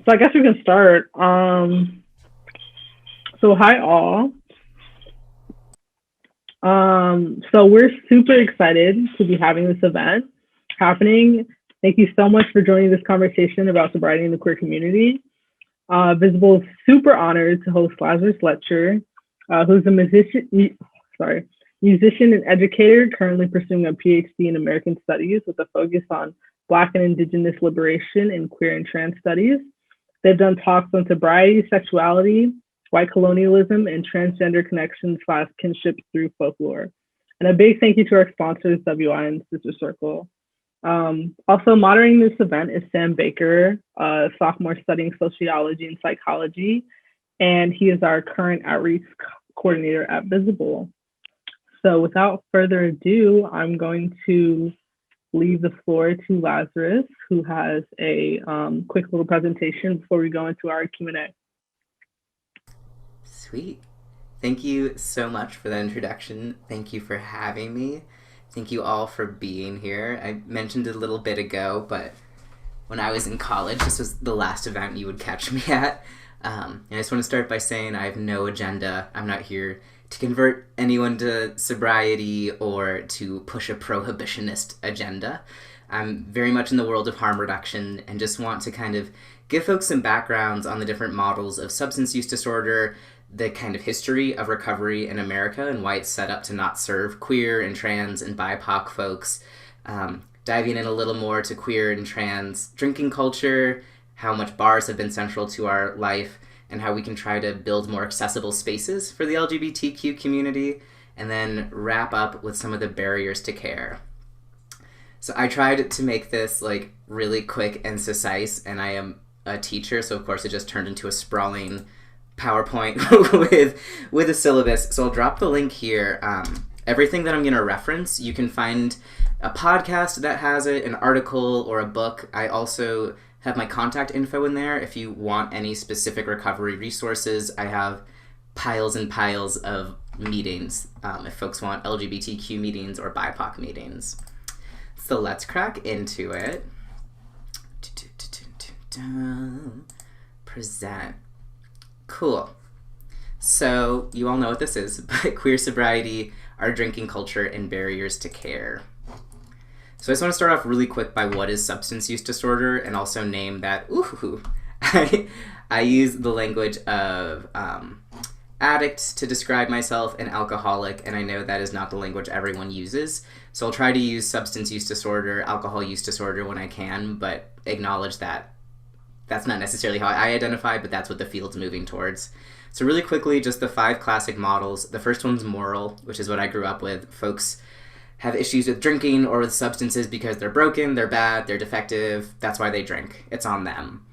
So I guess we can start. So hi all. So we're super excited to be having this event happening. Thank you so much for joining this conversation about sobriety in the queer community. Visible is super honored to host Lazarus Letcher, who's a musician and educator currently pursuing a PhD in American Studies with a focus on Black and Indigenous liberation in queer and trans studies. They've done talks on sobriety, sexuality, white colonialism, and transgender connections / kinship through folklore. And a big thank you to our sponsors, WI and Sister Circle. Also moderating this event is Sam Baker, a sophomore studying sociology and psychology, and he is our current outreach coordinator at Visible. So without further ado, I'm going to leave the floor to Lazarus, who has a quick little presentation before we go into our Q&A. Sweet. Thank you so much for that introduction. Thank you for having me. Thank you all for being here. I mentioned it a little bit ago, but when I was in college, this was the last event you would catch me at. And I just want to start by saying I have no agenda. I'm not here to convert anyone to sobriety or to push a prohibitionist agenda. I'm very much in the world of harm reduction and just want to kind of give folks some backgrounds on the different models of substance use disorder, the kind of history of recovery in America and why it's set up to not serve queer and trans and BIPOC folks, diving in a little more to queer and trans drinking culture, how much bars have been central to our life, and how we can try to build more accessible spaces for the LGBTQ community, and then wrap up with some of the barriers to care. So I tried to make this like really quick and concise, and I am a teacher, so of course it just turned into a sprawling PowerPoint with a syllabus. So I'll drop the link here. Everything that I'm going to reference, you can find a podcast that has it, an article, or a book. I also have my contact info in there if you want any specific recovery resources. I have piles and piles of meetings if folks want LGBTQ meetings or BIPOC meetings. So let's crack into it. Present. Cool. So you all know what this is, but queer sobriety, our drinking culture, and barriers to care. So I just want to start off really quick by what is substance use disorder, and also name that, I use the language of addict to describe myself and alcoholic, and I know that is not the language everyone uses. So I'll try to use substance use disorder, alcohol use disorder when I can, but acknowledge that that's not necessarily how I identify, but that's what the field's moving towards. So really quickly, just the 5 classic models. The first one's moral, which is what I grew up with. Folks have issues with drinking or with substances because they're broken, they're bad, they're defective. That's why they drink. It's on them.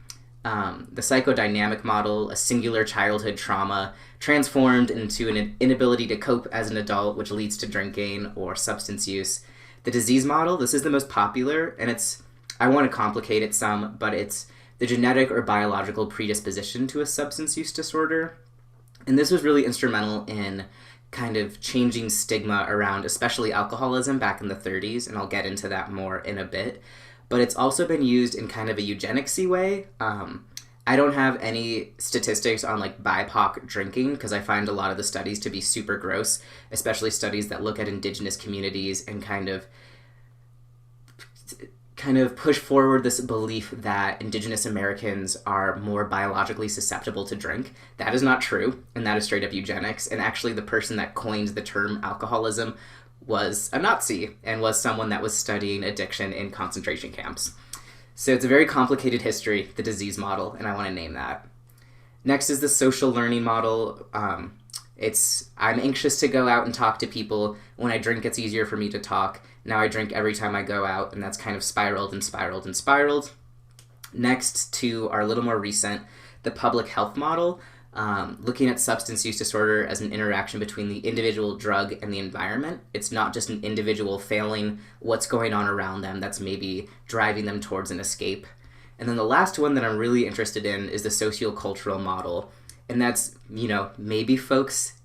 The psychodynamic model, a singular childhood trauma transformed into an inability to cope as an adult, which leads to drinking or substance use. The disease model, this is the most popular, and I want to complicate it some, but it's the genetic or biological predisposition to a substance use disorder. And this was really instrumental in kind of changing stigma around especially alcoholism back in the 30s, and I'll get into that more in a bit. But it's also been used in kind of a eugenicsy way. I don't have any statistics on like BIPOC drinking because I find a lot of the studies to be super gross, especially studies that look at indigenous communities and kind of push forward this belief that indigenous Americans are more biologically susceptible to drink. That is not true, and that is straight up eugenics. And actually the person that coined the term alcoholism was a Nazi and was someone that was studying addiction in concentration camps. So it's a very complicated history, the disease model, and I want to name that. Next is the social learning model. I'm anxious to go out and talk to people. When I drink, it's easier for me to talk. Now I drink every time I go out, and that's kind of spiraled and spiraled and spiraled. Next to our little more recent, the public health model, looking at substance use disorder as an interaction between the individual drug and the environment. It's not just an individual failing what's going on around them that's maybe driving them towards an escape. And then the last one that I'm really interested in is the sociocultural model. And that's, maybe folks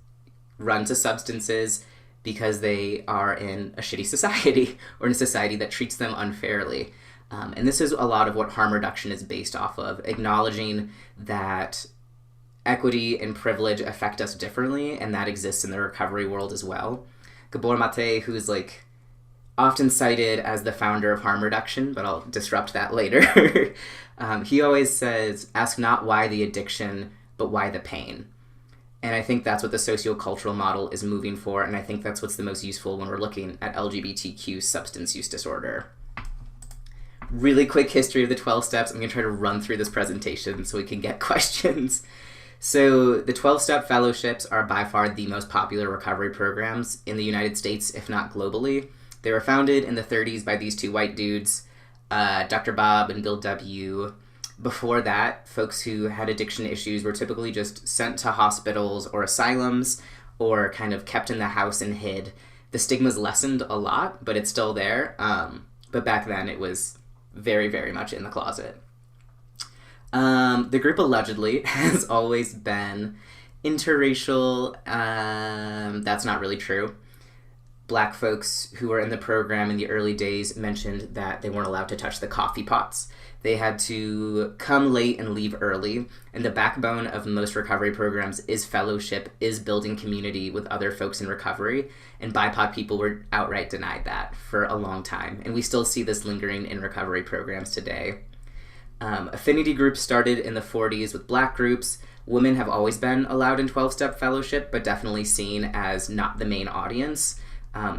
run to substances because they are in a shitty society or in a society that treats them unfairly. And this is a lot of what harm reduction is based off of, acknowledging that equity and privilege affect us differently, and that exists in the recovery world as well. Gabor Mate, who is like often cited as the founder of harm reduction, but I'll disrupt that later. He always says, ask not why the addiction, but why the pain. And I think that's what the sociocultural model is moving for, and I think that's what's the most useful when we're looking at LGBTQ substance use disorder. Really quick history of the 12 steps. I'm going to try to run through this presentation so we can get questions. So the 12-step fellowships are by far the most popular recovery programs in the United States, if not globally. They were founded in the 30s by these two white dudes, Dr. Bob and Bill W. Before that, folks who had addiction issues were typically just sent to hospitals or asylums or kind of kept in the house and hid. The stigma's lessened a lot, but it's still there. But back then it was very, very much in the closet. The group allegedly has always been interracial. That's not really true. Black folks who were in the program in the early days mentioned that they weren't allowed to touch the coffee pots. They had to come late and leave early. And the backbone of most recovery programs is fellowship, is building community with other folks in recovery. And BIPOC people were outright denied that for a long time. And we still see this lingering in recovery programs today. Affinity groups started in the 40s with Black groups. Women have always been allowed in 12-step fellowship, but definitely seen as not the main audience.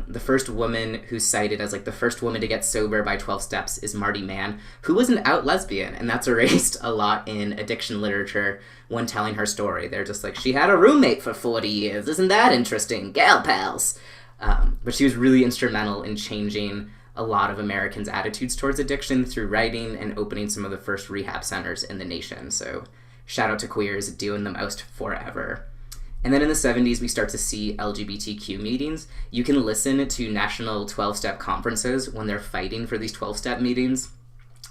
The first woman who's cited as like the first woman to get sober by 12 steps is Marty Mann, who was an out lesbian, and that's erased a lot in addiction literature when telling her story. They're just like, she had a roommate for 40 years. Isn't that interesting? Gal pals. But she was really instrumental in changing a lot of Americans' attitudes towards addiction through writing and opening some of the first rehab centers in the nation. So shout out to queers doing the most forever. And then in the 70s, we start to see LGBTQ meetings. You can listen to national 12-step conferences when they're fighting for these 12-step meetings,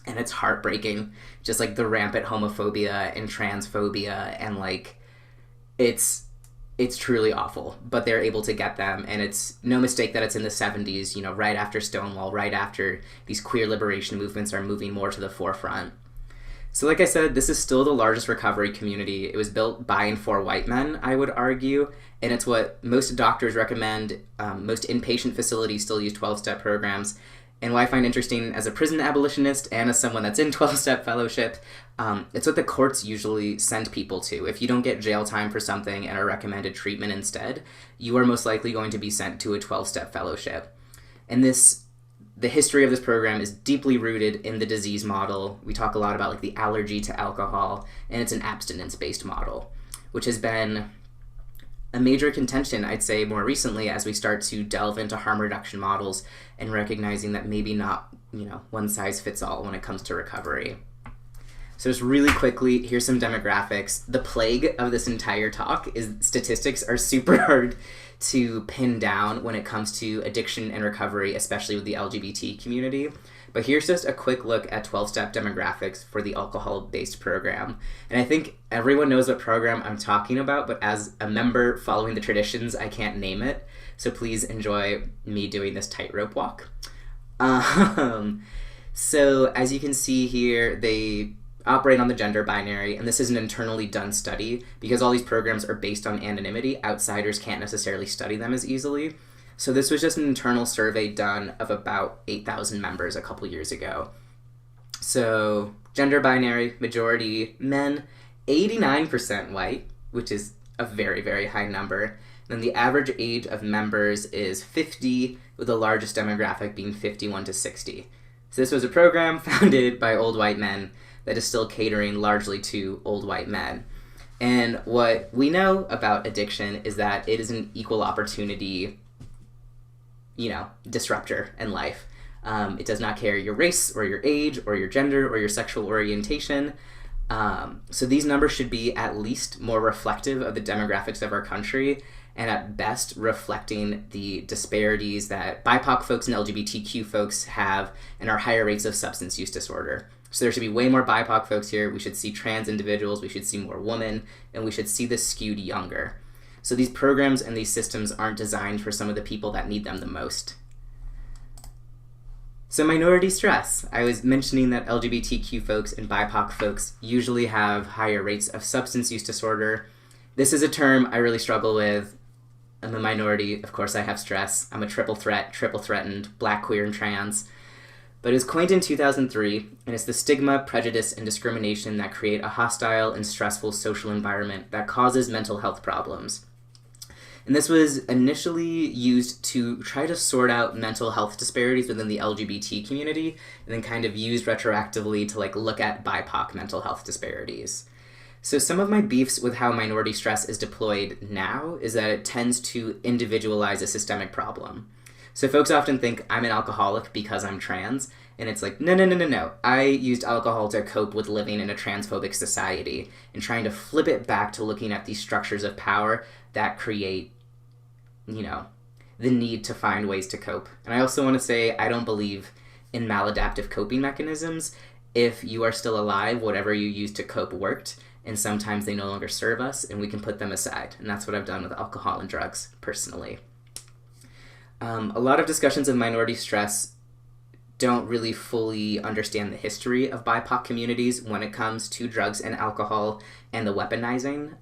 and it's heartbreaking. Just like the rampant homophobia and transphobia, and like it's truly awful. But they're able to get them, and it's no mistake that it's in the 70s, you know, right after Stonewall, right after these queer liberation movements are moving more to the forefront. So like I said, this is still the largest recovery community. It was built by and for white men, I would argue, and it's what most doctors recommend. Most inpatient facilities still use 12-step programs. And what I find interesting as a prison abolitionist and as someone that's in 12-step fellowship, it's what the courts usually send people to. If you don't get jail time for something and are recommended treatment instead, you are most likely going to be sent to a 12-step fellowship. And the history of this program is deeply rooted in the disease model. We talk a lot about like the allergy to alcohol, and it's an abstinence-based model, which has been a major contention, I'd say, more recently as we start to delve into harm reduction models and recognizing that maybe not, you know, one size fits all when it comes to recovery. So just really quickly, here's some demographics. The plague of this entire talk is statistics are super hard to pin down when it comes to addiction and recovery, especially with the LGBT community. But here's just a quick look at 12-step demographics for the alcohol-based program. And I think everyone knows what program I'm talking about, but as a member following the traditions, I can't name it. So please enjoy me doing this tightrope walk. So as you can see here, they operate on the gender binary, and this is an internally done study. Because all these programs are based on anonymity, outsiders can't necessarily study them as easily. So this was just an internal survey done of about 8,000 members a couple years ago. So gender binary, majority men, 89% white, which is a very, very high number. And then the average age of members is 50, with the largest demographic being 51 to 60. So this was a program founded by old white men that is still catering largely to old white men. And what we know about addiction is that it is an equal opportunity, you know, disruptor in life. It does not care your race or your age or your gender or your sexual orientation. So these numbers should be at least more reflective of the demographics of our country, and at best reflecting the disparities that BIPOC folks and LGBTQ folks have and our higher rates of substance use disorder. So there should be way more BIPOC folks here. We should see trans individuals, we should see more women, and we should see this skewed younger. So these programs and these systems aren't designed for some of the people that need them the most. So minority stress. I was mentioning that LGBTQ folks and BIPOC folks usually have higher rates of substance use disorder. This is a term I really struggle with. I'm a minority, of course I have stress. I'm a triple threat, triple threatened, black, queer, and trans. But it was coined in 2003, and it's the stigma, prejudice, and discrimination that create a hostile and stressful social environment that causes mental health problems. And this was initially used to try to sort out mental health disparities within the LGBT community, and then kind of used retroactively to look at BIPOC mental health disparities. So some of my beefs with how minority stress is deployed now is that it tends to individualize a systemic problem. So folks often think I'm an alcoholic because I'm trans, and it's like, no. I used alcohol to cope with living in a transphobic society and trying to flip it back to looking at these structures of power that create, the need to find ways to cope. And I also want to say I don't believe in maladaptive coping mechanisms. If you are still alive, whatever you used to cope worked, and sometimes they no longer serve us, and we can put them aside. And that's what I've done with alcohol and drugs, personally. A lot of discussions of minority stress don't really fully understand the history of BIPOC communities when it comes to drugs and alcohol and the weaponizing.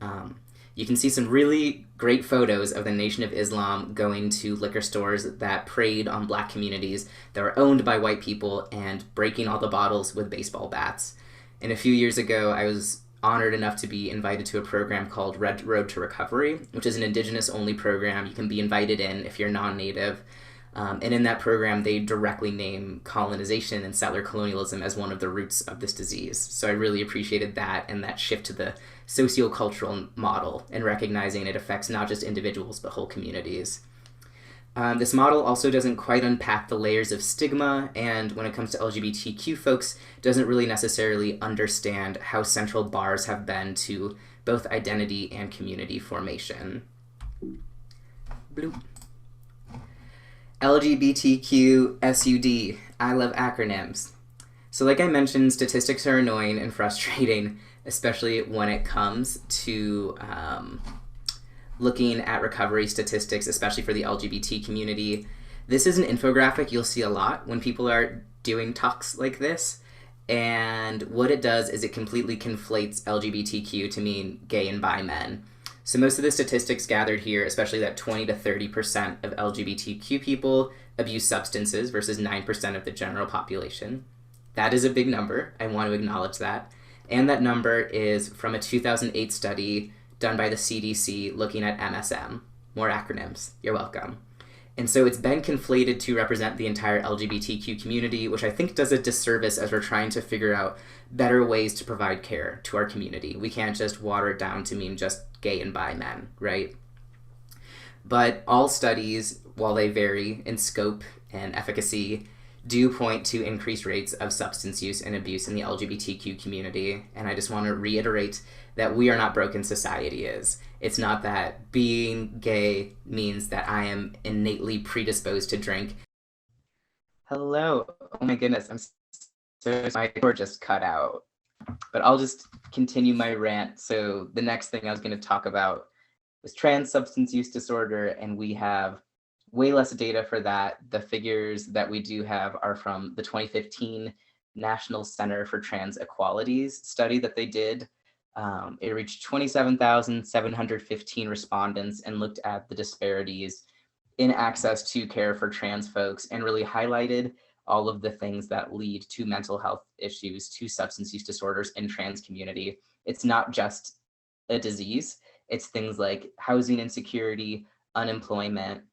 You can see some really great photos of the Nation of Islam going to liquor stores that preyed on black communities that were owned by white people and breaking all the bottles with baseball bats. And a few years ago, I was honored enough to be invited to a program called Red Road to Recovery, which is an Indigenous-only program you can be invited in if you're non-Native. And in that program, they directly name colonization and settler colonialism as one of the roots of this disease. So I really appreciated that and that shift to the sociocultural model and recognizing it affects not just individuals, but whole communities. This model also doesn't quite unpack the layers of stigma, and when it comes to LGBTQ folks, doesn't really necessarily understand how central bars have been to both identity and community formation. Bloop. LGBTQ SUD. I love acronyms. So like I mentioned, statistics are annoying and frustrating, especially when it comes to looking at recovery statistics, especially for the LGBT community. This is an infographic you'll see a lot when people are doing talks like this. And what it does is it completely conflates LGBTQ to mean gay and bi men. So most of the statistics gathered here, especially that 20 to 30% of LGBTQ people abuse substances versus 9% of the general population. That is a big number. I want to acknowledge that. And that number is from a 2008 study done by the CDC looking at MSM. More acronyms. You're welcome. And so it's been conflated to represent the entire LGBTQ community, which I think does a disservice as we're trying to figure out better ways to provide care to our community. We can't just water it down to mean just gay and bi men, right? But all studies, while they vary in scope and efficacy, do point to increased rates of substance use and abuse in the LGBTQ community. And I just want to reiterate that we are not broken, society is. It's not that being gay means that I am innately predisposed to drink. Hello. Oh my goodness. I'm so my door just cut out. But I'll just continue my rant. So the next thing I was going to talk about was trans substance use disorder, and we have way less data for that. The figures that we do have are from the 2015 National Center for Trans Equality's study that they did. It reached 27,715 respondents and looked at the disparities in access to care for trans folks and really highlighted all of the things that lead to mental health issues, to substance use disorders in trans community. It's not just a disease, it's things like housing insecurity, unemployment.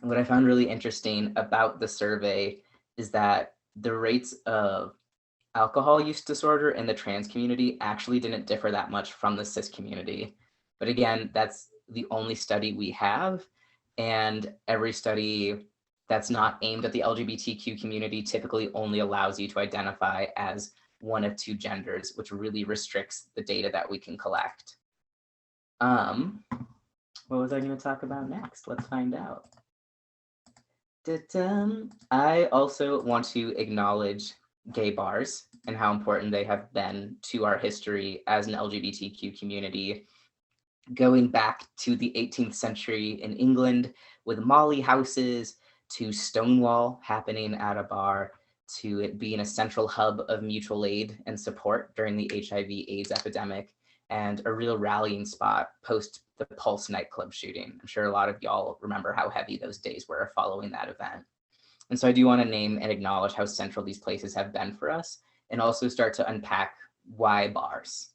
What I found really interesting about the survey is that the rates of alcohol use disorder in the trans community actually didn't differ that much from the cis community. But again, that's the only study we have, and every study that's not aimed at the LGBTQ community typically only allows you to identify as one of two genders, which really restricts the data that we can collect. What was I going to talk about next? Let's find out. I also want to acknowledge gay bars and how important they have been to our history as an LGBTQ community. Going back to the 18th century in England with Molly houses, to Stonewall happening at a bar, to it being a central hub of mutual aid and support during the HIV/AIDS epidemic, and a real rallying spot post the Pulse nightclub shooting. I'm sure a lot of y'all remember how heavy those days were following that event. And so I do want to name and acknowledge how central these places have been for us, and also start to unpack why bars.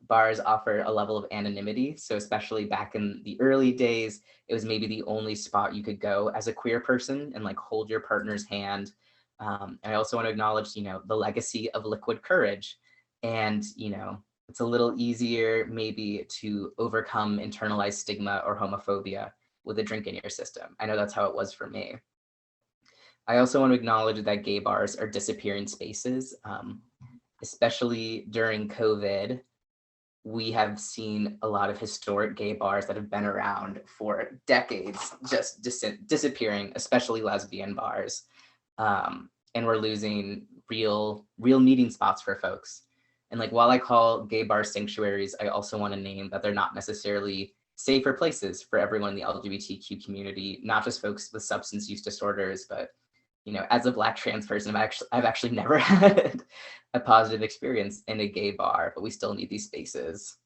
Bars offer a level of anonymity. So especially back in the early days, it was maybe the only spot you could go as a queer person and like hold your partner's hand. And I also want to acknowledge, the legacy of liquid courage. And, it's a little easier maybe to overcome internalized stigma or homophobia with a drink in your system. I know that's how it was for me. I also want to acknowledge that gay bars are disappearing spaces. Especially during COVID, we have seen a lot of historic gay bars that have been around for decades just disappearing, especially lesbian bars. And we're losing real meeting spots for folks. And like, while I call gay bar sanctuaries, I also want to name that they're not necessarily safer places for everyone in the LGBTQ community, not just folks with substance use disorders, but as a Black trans person, I've actually never had a positive experience in a gay bar, but we still need these spaces.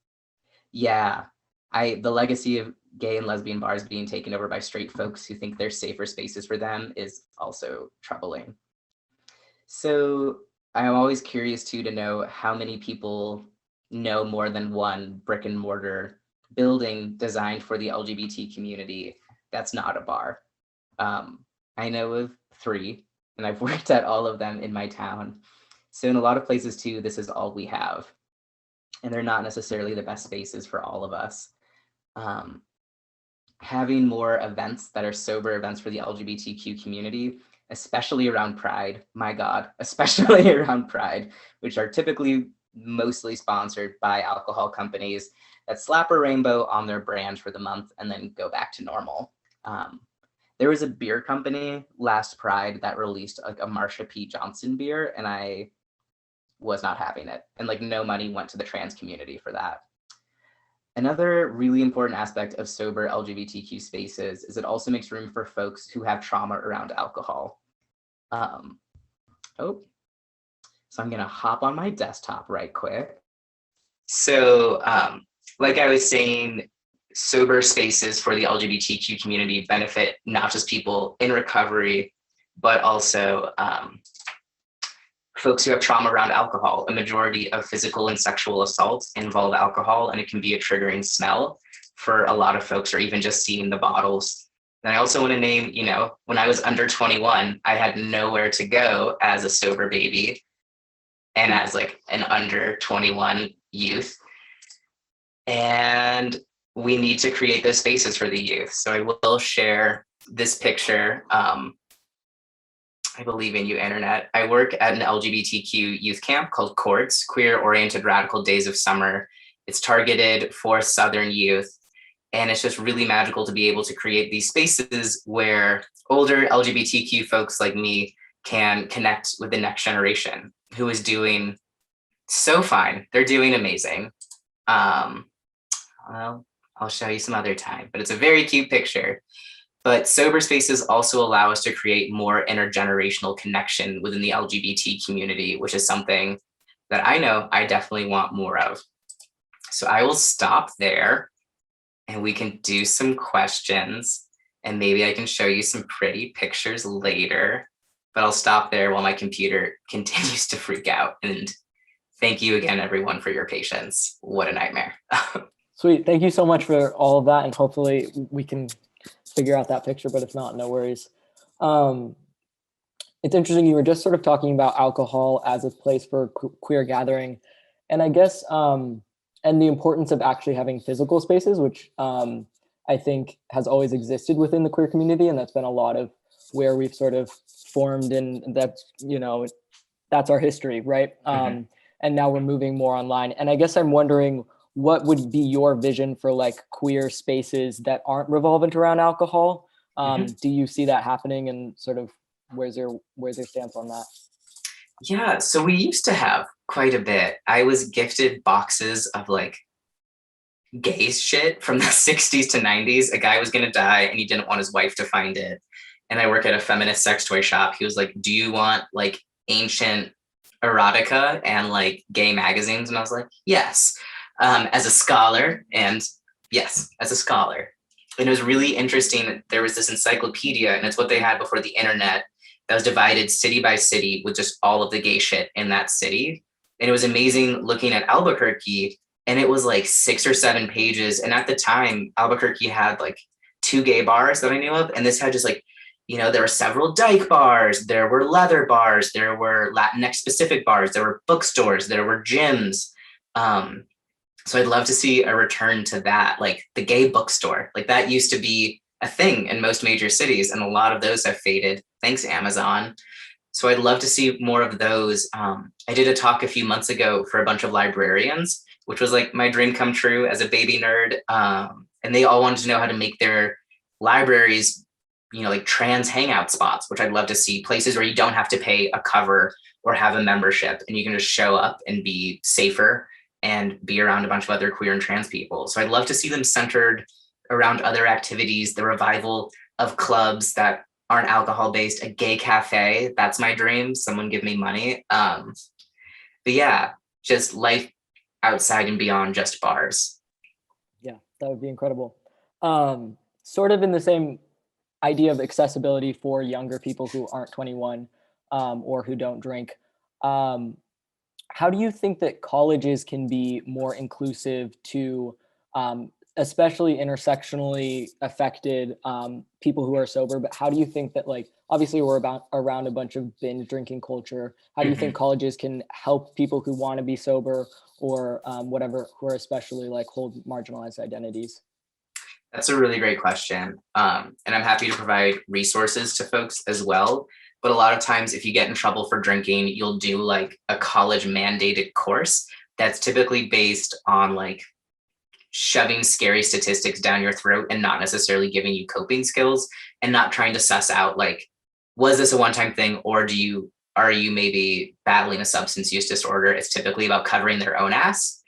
Yeah, the legacy of gay and lesbian bars being taken over by straight folks who think they're safer spaces for them is also troubling. So I'm always curious too to know how many people know more than one brick and mortar building designed for the LGBT community that's not a bar. I know of 3, and I've worked at all of them in my town. So in a lot of places too, this is all we have. And they're not necessarily the best spaces for all of us. Having more events that are sober events for the LGBTQ community, especially around Pride, my God, especially around Pride, which are typically mostly sponsored by alcohol companies that slap a rainbow on their brand for the month and then go back to normal. There was a beer company last Pride that released like a Marsha P. Johnson beer, and I was not having it. And like, no money went to the trans community for that. Another really important aspect of sober LGBTQ spaces is it also makes room for folks who have trauma around alcohol. So I'm gonna hop on my desktop right quick. So like I was saying, sober spaces for the LGBTQ community benefit not just people in recovery, but also folks who have trauma around alcohol. A majority of physical and sexual assaults involve alcohol, and it can be a triggering smell for a lot of folks, or even just seeing the bottles. And I also want to name, when I was under 21, I had nowhere to go as a sober baby and as like an under 21 youth. And we need to create those spaces for the youth. So I will share this picture. I believe in you, internet. I work at an LGBTQ youth camp called Courts, Queer-Oriented Radical Days of Summer. It's targeted for Southern youth. And it's just really magical to be able to create these spaces where older LGBTQ folks like me can connect with the next generation who is doing so fine. They're doing amazing. Well, I'll show you some other time, but it's a very cute picture. But sober spaces also allow us to create more intergenerational connection within the LGBT community, which is something that I know I definitely want more of. So I will stop there and we can do some questions, and maybe I can show you some pretty pictures later, but I'll stop there while my computer continues to freak out. And thank you again, everyone, for your patience. What a nightmare. Sweet. Thank you so much for all of that. And hopefully we can figure out that picture, but if not, no worries. It's interesting. You were just sort of talking about alcohol as a place for queer gathering. And I guess, and the importance of actually having physical spaces, which I think has always existed within the queer community. And that's been a lot of where we've sort of formed, and that's, that's our history, right? And now we're moving more online. And I guess I'm wondering, what would be your vision for like queer spaces that aren't revolving around alcohol? Do you see that happening, and sort of where's your stance on that? Yeah, so we used to have quite a bit. I was gifted boxes of like gay shit from the 60s to 90s. A guy was gonna die and he didn't want his wife to find it. and I work at a feminist sex toy shop. He was like, do you want like ancient erotica and like gay magazines? And I was like, yes, as a scholar. And yes, as a scholar. And it was really interesting that there was this encyclopedia, and it's what they had before the internet, that was divided city by city with just all of the gay shit in that city. And it was amazing looking at Albuquerque, and it was like 6 or 7 pages. And at the time, Albuquerque had like 2 gay bars that I knew of. And this had just like, you know, there were several dyke bars, there were leather bars, there were Latinx specific bars, there were bookstores, there were gyms. So I'd love to see a return to that, like the gay bookstore. Like that used to be a thing in most major cities, and a lot of those have faded. Thanks, Amazon. So I'd love to see more of those. I did a talk a few months ago for a bunch of librarians, which was like my dream come true as a baby nerd. And they all wanted to know how to make their libraries, you know, like trans hangout spots, which I'd love to see, places where you don't have to pay a cover or have a membership, and you can just show up and be safer and be around a bunch of other queer and trans people. So I'd love to see them centered around other activities, the revival of clubs that aren't alcohol based, a gay cafe. That's my dream. Someone give me money. But yeah, just life outside and beyond just bars. Yeah, that would be incredible. Sort of in the same idea of accessibility for younger people who aren't 21 or who don't drink. How do you think that colleges can be more inclusive to especially intersectionally affected people who are sober? But how do you think that, like, obviously we're around a bunch of binge drinking culture. How do you think colleges can help people who want to be sober or whatever, who are especially like hold marginalized identities? That's a really great question. And I'm happy to provide resources to folks as well. But a lot of times if you get in trouble for drinking, you'll do like a college mandated course that's typically based on like shoving scary statistics down your throat and not necessarily giving you coping skills, and not trying to suss out like, was this a one-time thing, or are you maybe battling a substance use disorder? It's typically about covering their own ass.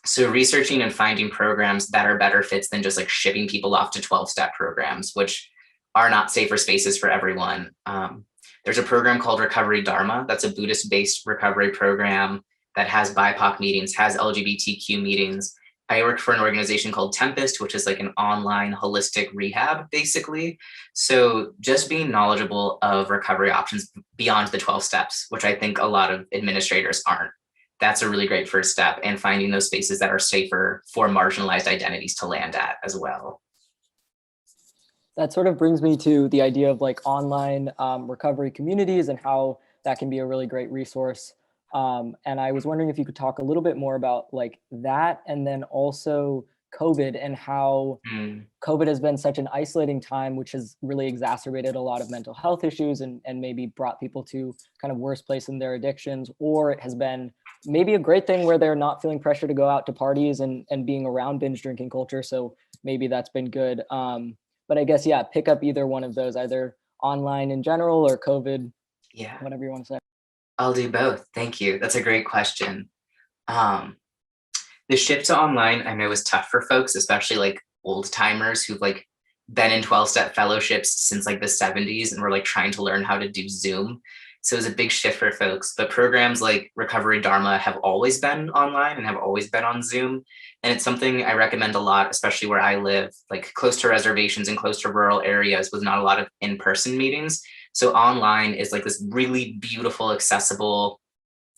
So researching and finding programs that are better fits than just like shipping people off to 12-step programs, which are not safer spaces for everyone. There's a program called Recovery Dharma. That's a Buddhist-based recovery program that has BIPOC meetings, has LGBTQ meetings. I work for an organization called Tempest, which is like an online holistic rehab, basically. So just being knowledgeable of recovery options beyond the 12 steps, which I think a lot of administrators aren't. That's a really great first step, and finding those spaces that are safer for marginalized identities to land at as well. That sort of brings me to the idea of like online recovery communities and how that can be a really great resource. And I was wondering if you could talk a little bit more about like that, and then also COVID and how COVID has been such an isolating time, which has really exacerbated a lot of mental health issues and maybe brought people to kind of worse place in their addictions, or it has been maybe a great thing where they're not feeling pressure to go out to parties and being around binge drinking culture. So maybe that's been good. But I guess, yeah, pick up either one of those, either online in general or COVID, whatever you want to say. I'll do both. Thank you. That's a great question. The shift to online, I know, is tough for folks, especially like old timers who've like been in 12-step fellowships since like the 70s and were like trying to learn how to do Zoom. So it was a big shift for folks. But programs like Recovery Dharma have always been online and have always been on Zoom. And it's something I recommend a lot, especially where I live, like close to reservations and close to rural areas with not a lot of in-person meetings. So online is like this really beautiful, accessible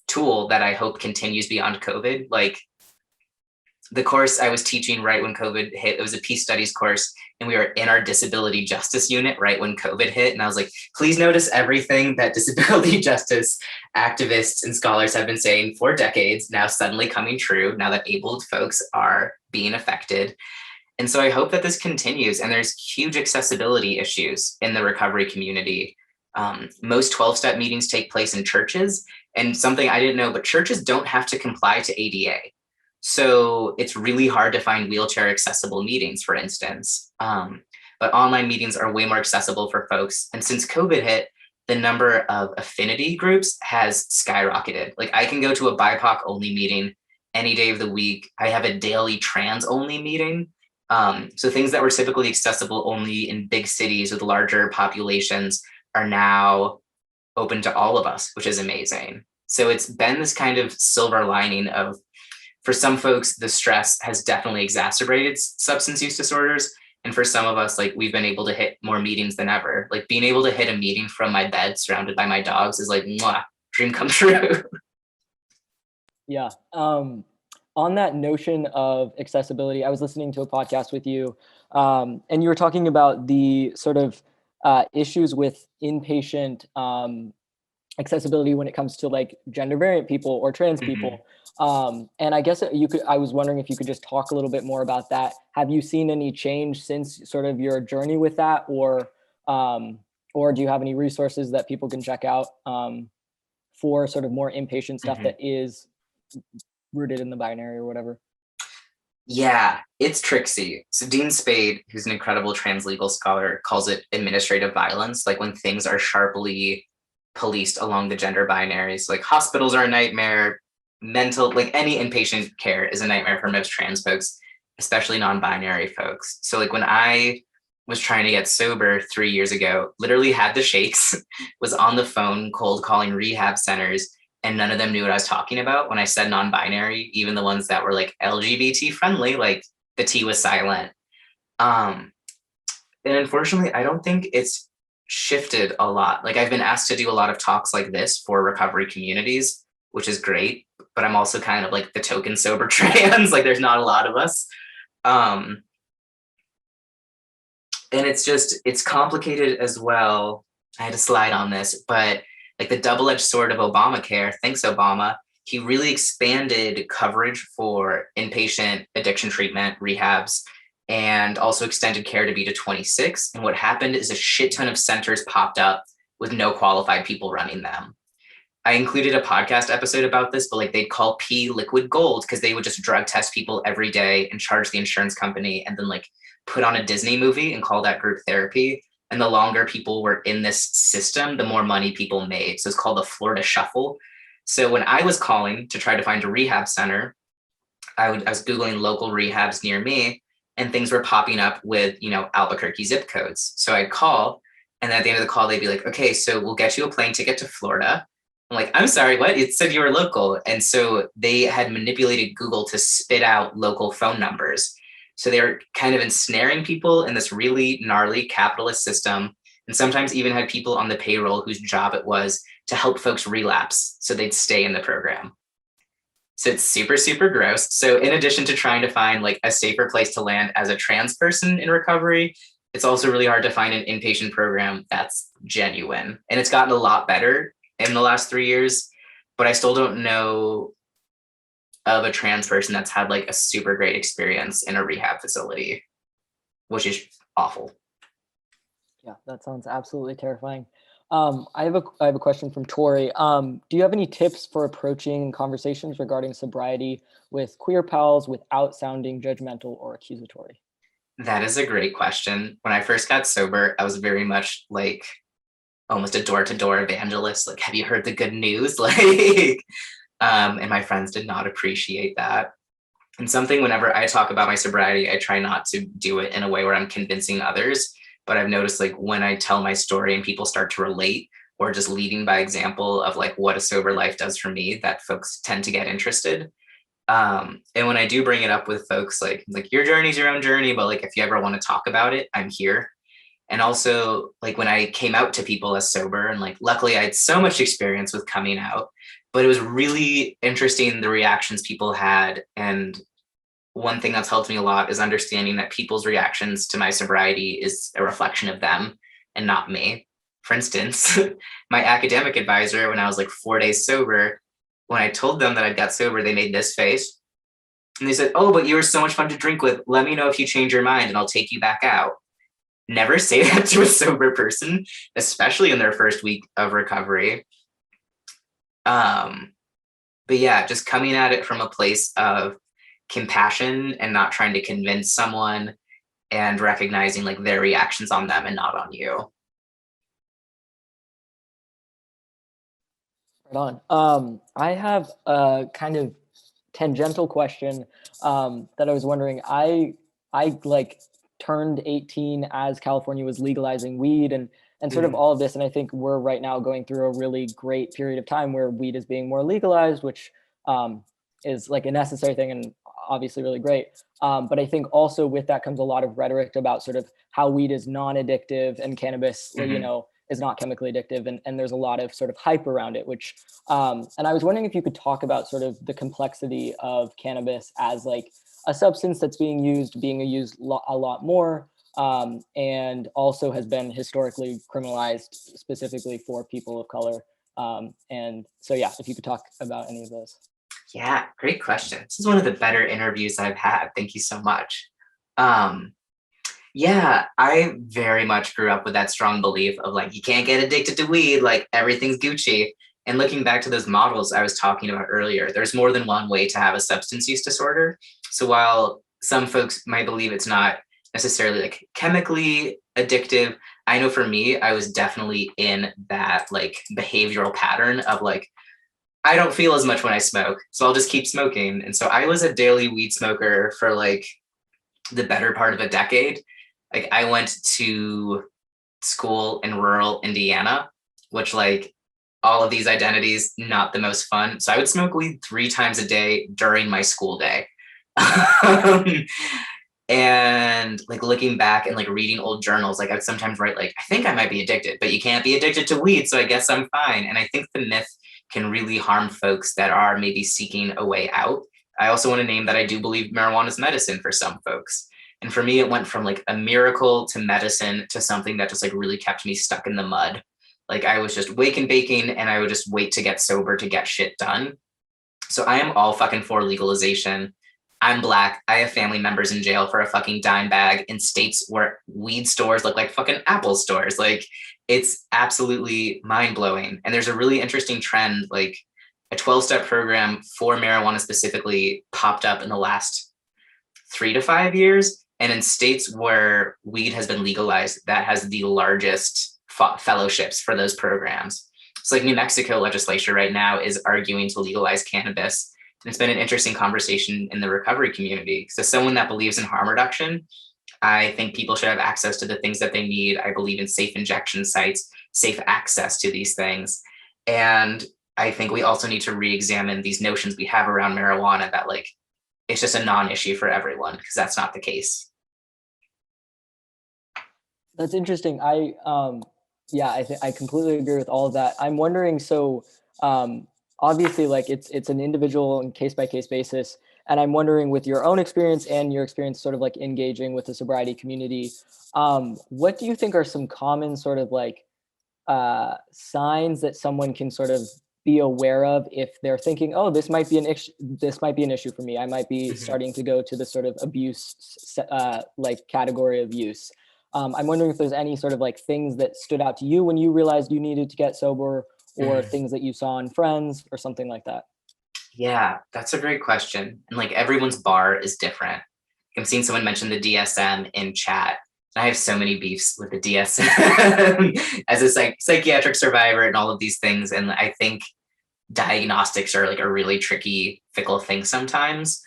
tool that I hope continues beyond COVID. Like the course I was teaching right when COVID hit, it was a peace studies course, and we were in our disability justice unit right when COVID hit. And I was like, please notice everything that disability justice activists and scholars have been saying for decades, now suddenly coming true, now that abled folks are being affected. And so I hope that this continues, and there's huge accessibility issues in the recovery community. Most 12-step meetings take place in churches, and something I didn't know, but churches don't have to comply to ADA. So it's really hard to find wheelchair accessible meetings, for instance. But online meetings are way more accessible for folks. And since COVID hit, the number of affinity groups has skyrocketed. Like I can go to a BIPOC only meeting any day of the week. I have a daily trans only meeting. So things that were typically accessible only in big cities with larger populations are now open to all of us, which is amazing. So it's been this kind of silver lining of, for some folks, the stress has definitely exacerbated substance use disorders. And for some of us, like, we've been able to hit more meetings than ever. Like, being able to hit a meeting from my bed surrounded by my dogs is like, mwah, dream come true. Yeah. On that notion of accessibility, I was listening to a podcast with you, and you were talking about the sort of issues with inpatient accessibility when it comes to like gender variant people or trans people. And I guess I was wondering if you could just talk a little bit more about that. Have you seen any change since sort of your journey with that, or do you have any resources that people can check out for sort of more inpatient stuff that is rooted in the binary or whatever? Yeah, it's tricksy. So Dean Spade, who's an incredible trans legal scholar, calls it administrative violence, like when things are sharply policed along the gender binaries. Like, hospitals are a nightmare, mental, like any inpatient care is a nightmare for most trans folks, especially non-binary folks. So like when I was trying to get sober 3 years ago, literally had the shakes, was on the phone cold calling rehab centers, and none of them knew what I was talking about. When I said non-binary, even the ones that were like LGBT friendly, like the T was silent. And unfortunately, I don't think it's shifted a lot. Like, I've been asked to do a lot of talks like this for recovery communities, which is great, but I'm also kind of like the token sober trans. Like, there's not a lot of us. And it's complicated as well. I had a slide on this, but like the double-edged sword of Obamacare, thanks Obama, he really expanded coverage for inpatient addiction treatment, rehabs, and also extended care to be to 26. And what happened is a shit ton of centers popped up with no qualified people running them. I included a podcast episode about this, but like they'd call P liquid gold because they would just drug test people every day and charge the insurance company, and then like put on a Disney movie and call that group therapy. And the longer people were in this system, the more money people made. So it's called the Florida Shuffle. So when I was calling to try to find a rehab center, I was Googling local rehabs near me, and things were popping up with, Albuquerque zip codes. So I'd call, and then at the end of the call, they'd be like, okay, so we'll get you a plane ticket to Florida. I'm like, I'm sorry, what? It said you were local. And so they had manipulated Google to spit out local phone numbers. So they were kind of ensnaring people in this really gnarly capitalist system, and sometimes even had people on the payroll whose job it was to help folks relapse so they'd stay in the program. So it's super, super gross. So in addition to trying to find like a safer place to land as a trans person in recovery, it's also really hard to find an inpatient program that's genuine. And it's gotten a lot better in the last 3 years, but I still don't know of a trans person that's had like a super great experience in a rehab facility, which is awful. Yeah, that sounds absolutely terrifying. I have a question from Tori. Do you have any tips for approaching conversations regarding sobriety with queer pals without sounding judgmental or accusatory? That is a great question. When I first got sober, I was very much like almost a door-to-door evangelist. Like, have you heard the good news? Like, and my friends did not appreciate that. And something, whenever I talk about my sobriety, I try not to do it in a way where I'm convincing others. But I've noticed like when I tell my story and people start to relate, or just leading by example of like what a sober life does for me, that folks tend to get interested. And when I do bring it up with folks, like your journey's your own journey, but like if you ever want to talk about it, I'm here. And also, like when I came out to people as sober, and like luckily I had so much experience with coming out, but it was really interesting the reactions people had. And one thing that's helped me a lot is understanding that people's reactions to my sobriety is a reflection of them and not me. For instance, my academic advisor, when I was like 4 days sober, when I told them that I got sober, they made this face. And they said, oh, but you were so much fun to drink with. Let me know if you change your mind and I'll take you back out. Never say that to a sober person, especially in their first week of recovery. But yeah, just coming at it from a place of compassion and not trying to convince someone, and recognizing like their reactions on them and not on you. Right on. I have a kind of tangential question that I was wondering. I I like turned 18 as California was legalizing weed and sort of all of this. And I think we're right now going through a really great period of time where weed is being more legalized, which is like a necessary thing and obviously really great. But I think also with that comes a lot of rhetoric about sort of how weed is non-addictive and cannabis, you know, is not chemically addictive. And there's a lot of sort of hype around it, which, and I was wondering if you could talk about sort of the complexity of cannabis as like a substance that's being used a lot more, and also has been historically criminalized specifically for people of color. And so, yeah, if you could talk about any of those. Yeah, great question. This is one of the better interviews I've had. Thank you so much. Yeah, I very much grew up with that strong belief of like, you can't get addicted to weed, like everything's Gucci. And looking back to those models I was talking about earlier, there's more than one way to have a substance use disorder. So while some folks might believe it's not necessarily like chemically addictive, I know for me, I was definitely in that like behavioral pattern of like, I don't feel as much when I smoke, so I'll just keep smoking. And so I was a daily weed smoker for like the better part of a decade. Like I went to school in rural Indiana, which like all of these identities, not the most fun. So I would smoke weed 3 times a day during my school day. And like looking back and like reading old journals, like I'd sometimes write like, I think I might be addicted, but you can't be addicted to weed, so I guess I'm fine. And I think the myth can really harm folks that are maybe seeking a way out. I also want to name that I do believe marijuana is medicine for some folks. And for me, it went from like a miracle to medicine to something that just like really kept me stuck in the mud. Like I was just wake and baking and I would just wait to get sober to get shit done. So I am all fucking for legalization. I'm Black. I have family members in jail for a fucking dime bag in states where weed stores look like fucking Apple stores. Like it's absolutely mind blowing. And there's a really interesting trend, like a 12-step program for marijuana specifically popped up in the last 3 to 5 years. And in states where weed has been legalized, that has the largest fellowships for those programs. So like New Mexico legislature right now is arguing to legalize cannabis. And it's been an interesting conversation in the recovery community. So someone that believes in harm reduction, I think people should have access to the things that they need. I believe in safe injection sites, safe access to these things. And I think we also need to re-examine these notions we have around marijuana that like, it's just a non-issue for everyone, because that's not the case. That's interesting. I completely agree with all of that. I'm wondering, so obviously like it's an individual and case by case basis. And I'm wondering with your own experience and your experience sort of like engaging with the sobriety community, what do you think are some common sort of like signs that someone can sort of be aware of if they're thinking, oh, this might be an issue for me. I might be starting to go to the sort of abuse like category of use. I'm wondering if there's any sort of like things that stood out to you when you realized you needed to get sober, or things that you saw in friends or something like that. Yeah, that's a great question. And like everyone's bar is different. I'm seeing someone mention the DSM in chat. I have so many beefs with the DSM as a psychiatric survivor and all of these things. And I think diagnostics are like a really tricky, fickle thing sometimes.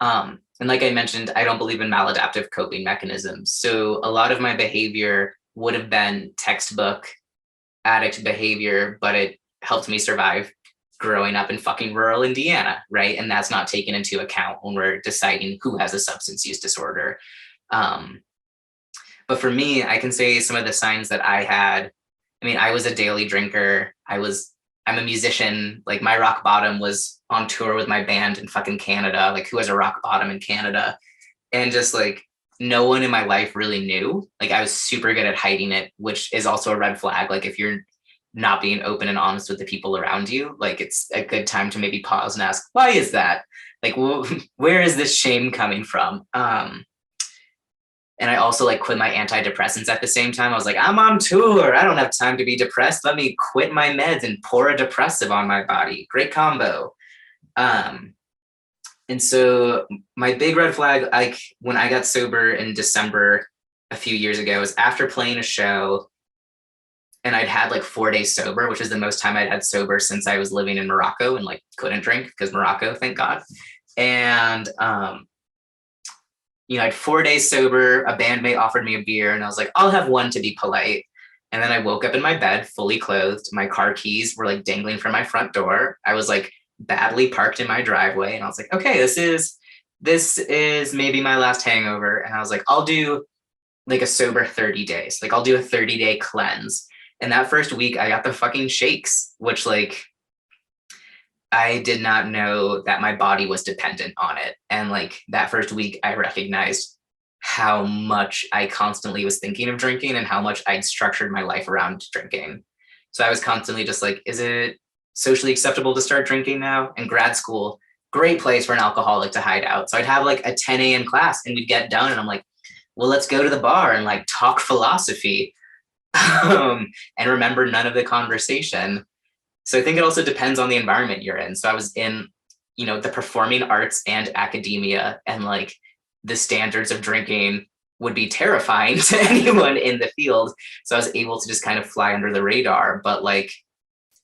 And like I mentioned, I don't believe in maladaptive coping mechanisms. So a lot of my behavior would have been textbook addict behavior, but it helped me survive growing up in fucking rural Indiana, right? And that's not taken into account when we're deciding who has a substance use disorder. But for me, I can say some of the signs that I had. I mean, I was a daily drinker. I'm a musician. Like my rock bottom was on tour with my band in fucking Canada. Like who has a rock bottom in Canada? And just like no one in my life really knew. Like I was super good at hiding it, which is also a red flag. Like if you're not being open and honest with the people around you, like it's a good time to maybe pause and ask, why is that? Like, where is this shame coming from? And I also like quit my antidepressants at the same time. I was like, I'm on tour. I don't have time to be depressed. Let me quit my meds and pour a depressive on my body. Great combo. And so my big red flag, like when I got sober in December a few years ago, was after playing a show, and I'd had like 4 days sober, which is the most time I'd had sober since I was living in Morocco and like couldn't drink because Morocco, thank God. And you know, I had 4 days sober. A bandmate offered me a beer, and I was like, I'll have one to be polite. And then I woke up in my bed, fully clothed. My car keys were like dangling from my front door. I was like badly parked in my driveway, and I was like, okay, this is maybe my last hangover. And I was like, I'll do like a sober 30 days. Like I'll do a 30-day cleanse. And that first week I got the fucking shakes, which like I did not know that my body was dependent on it. And like that first week I recognized how much I constantly was thinking of drinking and how much I'd structured my life around drinking. So I was constantly just like, is it socially acceptable to start drinking now? And grad school, great place for an alcoholic to hide out. So I'd have like a 10 a.m. class and we'd get done and I'm like, well, let's go to the bar and like talk philosophy and remember none of the conversation. So I think it also depends on the environment you're in. So I was in, you know, the performing arts and academia, and like the standards of drinking would be terrifying to anyone in the field. So I was able to just kind of fly under the radar, but like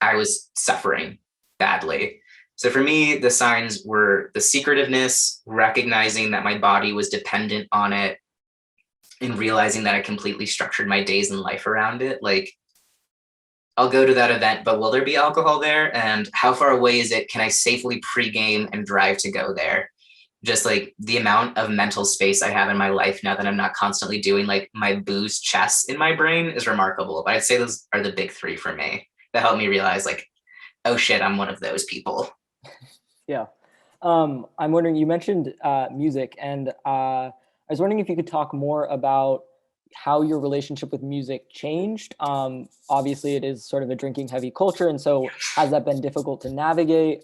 I was suffering badly. So for me, the signs were the secretiveness, recognizing that my body was dependent on it, and realizing that I completely structured my days and life around it. Like, I'll go to that event, but will there be alcohol there? And how far away is it? Can I safely pregame and drive to go there? Just like the amount of mental space I have in my life now that I'm not constantly doing like my booze chess in my brain is remarkable. But I'd say those are the big three for me that helped me realize like, oh shit, I'm one of those people. Yeah. I'm wondering, you mentioned music, and I was wondering if you could talk more about how your relationship with music changed. Obviously, it is sort of a drinking heavy culture, and so has that been difficult to navigate?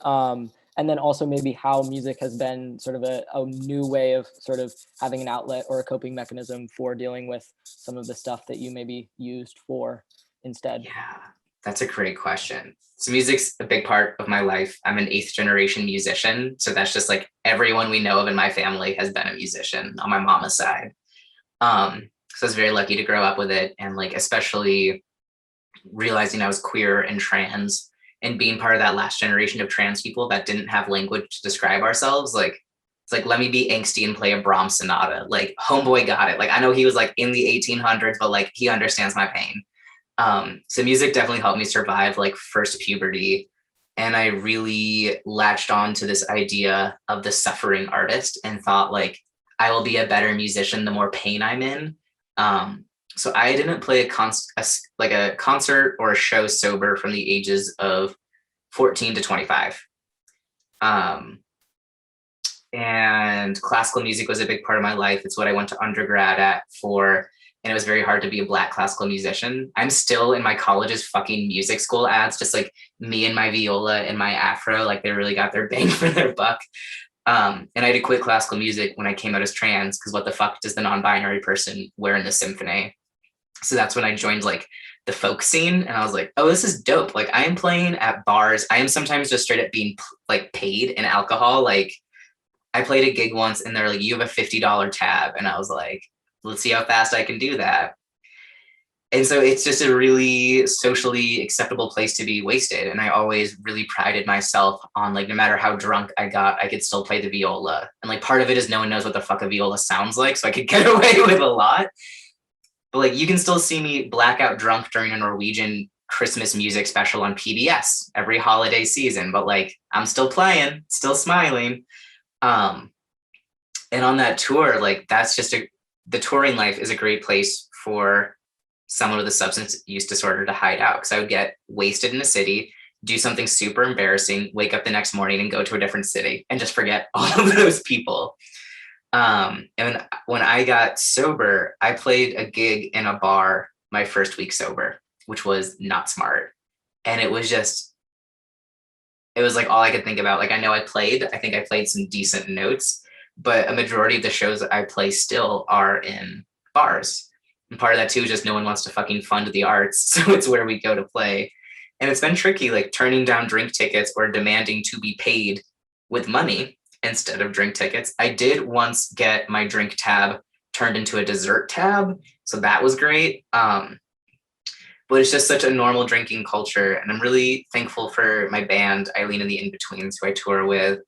And then also maybe how music has been sort of a new way of sort of having an outlet or a coping mechanism for dealing with some of the stuff that you maybe used for instead. Yeah, that's a great question. So music's a big part of my life. I'm an 8th generation musician. So that's just like everyone we know of in my family has been a musician on my mama's side. So I was very lucky to grow up with it, and like especially realizing I was queer and trans and being part of that last generation of trans people that didn't have language to describe ourselves. Like it's like, let me be angsty and play a Brahms sonata. Like homeboy got it. Like I know he was like in the 1800s, but like he understands my pain. So music definitely helped me survive like first puberty. And I really latched on to this idea of the suffering artist and thought like, I will be a better musician the more pain I'm in. So I didn't play a concert or a show sober from the ages of 14 to 25. And classical music was a big part of my life. It's what I went to undergrad at for, and it was very hard to be a Black classical musician. I'm still in my college's fucking music school ads, just like me and my viola and my afro, like they really got their bang for their buck. And I had to quit classical music when I came out as trans, because what the fuck does the non-binary person wear in the symphony? So that's when I joined like the folk scene, and I was like, oh, this is dope. Like I am playing at bars. I am sometimes just straight up being like paid in alcohol. Like I played a gig once and they're like, you have a $50 tab. And I was like, let's see how fast I can do that. And so it's just a really socially acceptable place to be wasted. And I always really prided myself on like, no matter how drunk I got, I could still play the viola. And like part of it is no one knows what the fuck a viola sounds like. So I could get away with a lot. But like you can still see me blackout drunk during a Norwegian Christmas music special on PBS every holiday season. But like I'm still playing, still smiling. And on that tour, like that's just the touring life is a great place for someone with a substance use disorder to hide out, because I would get wasted in a city, do something super embarrassing, wake up the next morning and go to a different city and just forget all of those people. And when I got sober, I played a gig in a bar my first week sober, which was not smart. And it was like all I could think about. Like I know I think I played some decent notes, but a majority of the shows that I play still are in bars. And part of that too is just no one wants to fucking fund the arts. So it's where we go to play. And it's been tricky, like turning down drink tickets or demanding to be paid with money instead of drink tickets. I did once get my drink tab turned into a dessert tab. So that was great. But it's just such a normal drinking culture. And I'm really thankful for my band, Eileen and the In-Betweens, who I tour with.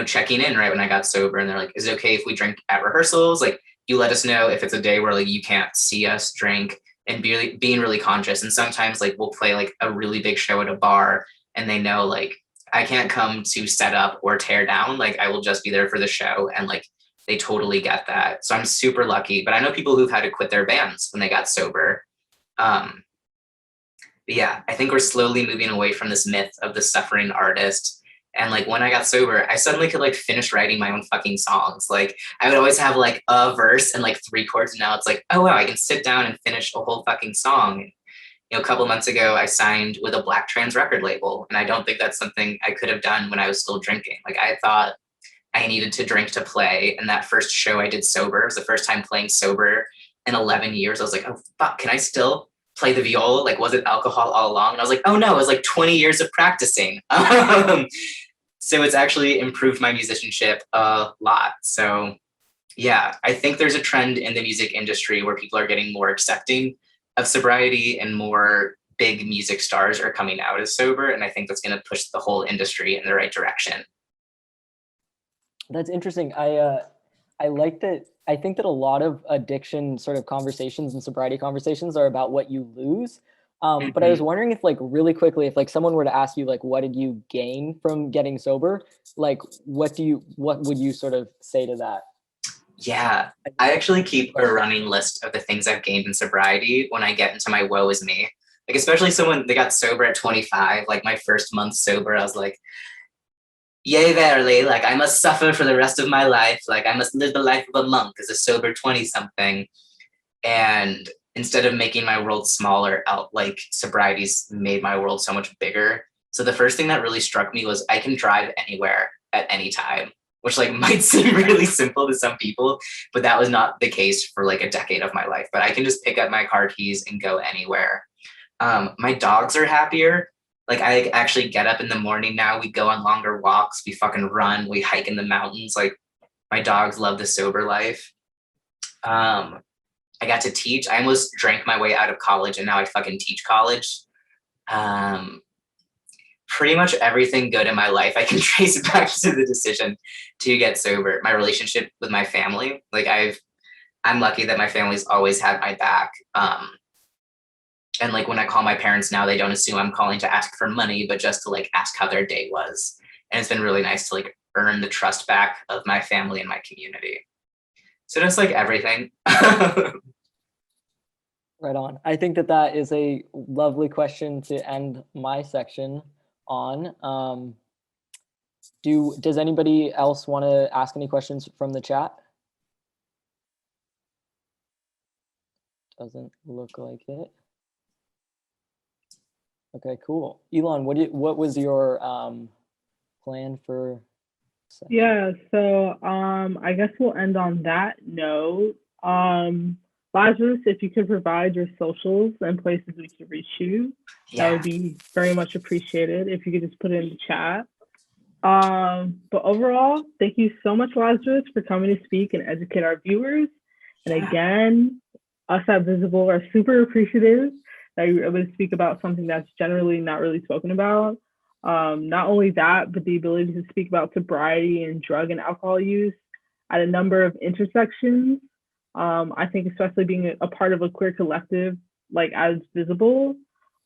checking in right when I got sober, and they're like, is it okay if we drink at rehearsals? Like, you let us know if it's a day where like you can't see us drink, and being really conscious. And sometimes like we'll play like a really big show at a bar, and they know like I can't come to set up or tear down. Like, I will just be there for the show, and like they totally get that. So I'm super lucky. But I know people who've had to quit their bands when they got sober. But yeah, I think we're slowly moving away from this myth of the suffering artist. And like when I got sober, I suddenly could like finish writing my own fucking songs. Like, I would always have like a verse and like 3 chords. And now it's like, oh wow, I can sit down and finish a whole fucking song. A couple months ago, I signed with a Black trans record label. And I don't think that's something I could have done when I was still drinking. Like, I thought I needed to drink to play. And that first show I did sober, it was the first time playing sober in 11 years. I was like, oh fuck, can I still play the viola? Like, was it alcohol all along? And I was like, oh no, it was like 20 years of practicing. So it's actually improved my musicianship a lot. So yeah, I think there's a trend in the music industry where people are getting more accepting of sobriety, and more big music stars are coming out as sober. And I think that's going to push the whole industry in the right direction. That's interesting. I like that. I think that a lot of addiction sort of conversations and sobriety conversations are about what you lose. But I was wondering if, like, really quickly, if like someone were to ask you, like, what did you gain from getting sober? Like, what would you sort of say to that? Yeah, I actually keep a running list of the things I've gained in sobriety when I get into my woe is me. Like, especially someone that got sober at 25, like my first month sober, I was like, yay, verily, like I must suffer for the rest of my life. Like, I must live the life of a monk as a sober 20-something. And instead of making my world smaller, like sobriety's made my world so much bigger. So the first thing that really struck me was I can drive anywhere at any time, which like might seem really simple to some people, but that was not the case for like a decade of my life. But I can just pick up my car keys and go anywhere. My dogs are happier. Like, I actually get up in the morning now. We go on longer walks. We fucking run. We hike in the mountains. Like, my dogs love the sober life. I got to teach. I almost drank my way out of college, and now I fucking teach college. Pretty much everything good in my life, I can trace it back to the decision to get sober. My relationship with my family, like I'm lucky that my family's always had my back. And like when I call my parents now, they don't assume I'm calling to ask for money, but just to like ask how their day was. And it's been really nice to like earn the trust back of my family and my community. So just like everything. Right on. I think that is a lovely question to end my section on. Does anybody else want to ask any questions from the chat? Doesn't look like it. Okay, cool. Elon, what was your plan for? Yeah, so I guess we'll end on that note. Lazarus, if you could provide your socials and places we can reach you, that would be very much appreciated if you could just put it in the chat. But overall, thank you so much, Lazarus, for coming to speak and educate our viewers. And again, us at Visible are super appreciative that you were able to speak about something that's generally not really spoken about. Not only that, but the ability to speak about sobriety and drug and alcohol use at a number of intersections. I think especially being a part of a queer collective, like as Visible,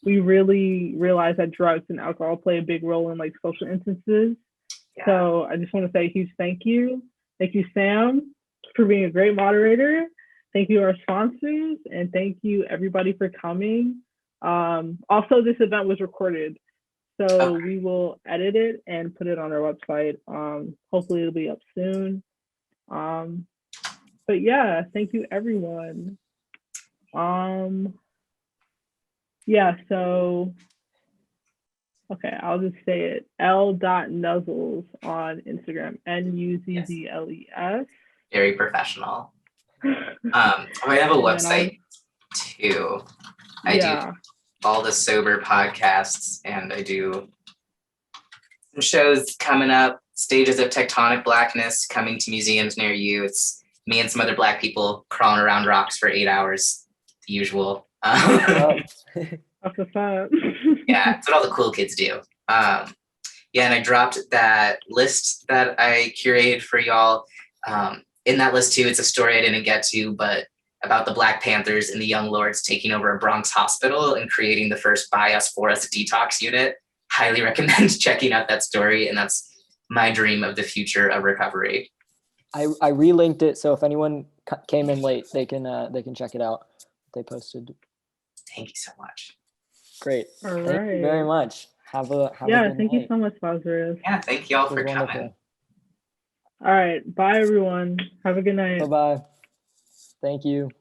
we really realize that drugs and alcohol play a big role in like social instances. Yeah. So I just want to say a huge thank you. Thank you, Sam, for being a great moderator. Thank you, our sponsors, and thank you everybody for coming. Also, this event was recorded, so we will edit it and put it on our website. Hopefully it'll be up soon. But yeah, thank you everyone. Yeah, so okay, I'll just say it. L.Nuzzles on Instagram. Nuzzles. Very professional. I have a website too. I do all the sober podcasts, and I do some shows coming up, Stages of Tectonic Blackness, coming to museums near you. It's me and some other Black people crawling around rocks for 8 hours, the usual. That's what's up. Yeah, that's what all the cool kids do. Yeah, and I dropped that list that I curated for y'all. In that list too, it's a story I didn't get to, but about the Black Panthers and the Young Lords taking over a Bronx hospital and creating the first by us for us detox unit. Highly recommend checking out that story, and that's my dream of the future of recovery. I relinked it, so if anyone came in late, they can check it out. They posted. Thank you so much. Great. All Thank you right. very much. Have a Yeah, good thank night. you so much, Lazarus. Yeah, thank you all It for was coming. wonderful. All right. Bye, everyone. Have a good night. Bye-bye. Thank you.